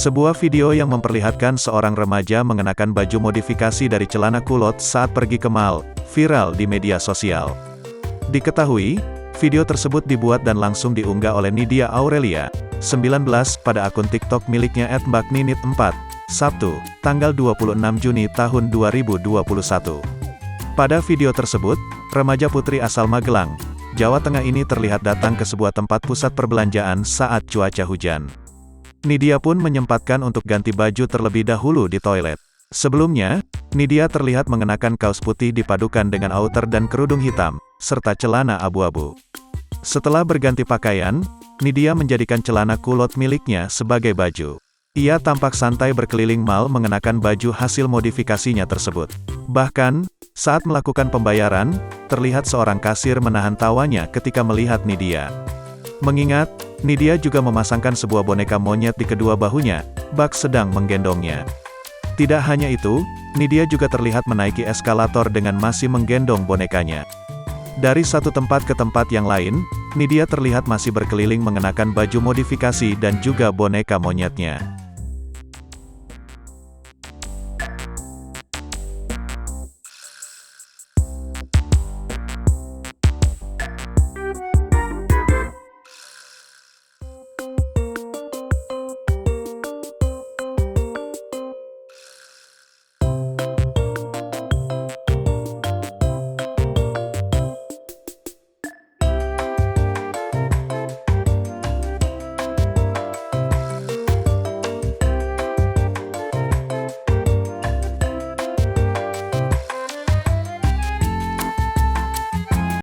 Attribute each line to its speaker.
Speaker 1: Sebuah video yang memperlihatkan seorang remaja mengenakan baju modifikasi dari celana kulot saat pergi ke mall, viral di media sosial. Diketahui, video tersebut dibuat dan langsung diunggah oleh Nidia Aurelia, 19, pada akun TikTok miliknya @mbakninit4, Sabtu, tanggal 26 Juni tahun 2021. Pada video tersebut, remaja putri asal Magelang, Jawa Tengah ini terlihat datang ke sebuah tempat pusat perbelanjaan saat cuaca hujan. Nidia pun menyempatkan untuk ganti baju terlebih dahulu di toilet. Sebelumnya, Nidia terlihat mengenakan kaos putih dipadukan dengan outer dan kerudung hitam, serta celana abu-abu. Setelah berganti pakaian, Nidia menjadikan celana kulot miliknya sebagai baju. Ia tampak santai berkeliling mall mengenakan baju hasil modifikasinya tersebut. Bahkan, saat melakukan pembayaran, terlihat seorang kasir menahan tawanya ketika melihat Nidia. Mengingat, Nidia juga memasangkan sebuah boneka monyet di kedua bahunya, bak sedang menggendongnya. Tidak hanya itu, Nidia juga terlihat menaiki eskalator dengan masih menggendong bonekanya. Dari satu tempat ke tempat yang lain, Nidia terlihat masih berkeliling mengenakan baju modifikasi dan juga boneka monyetnya.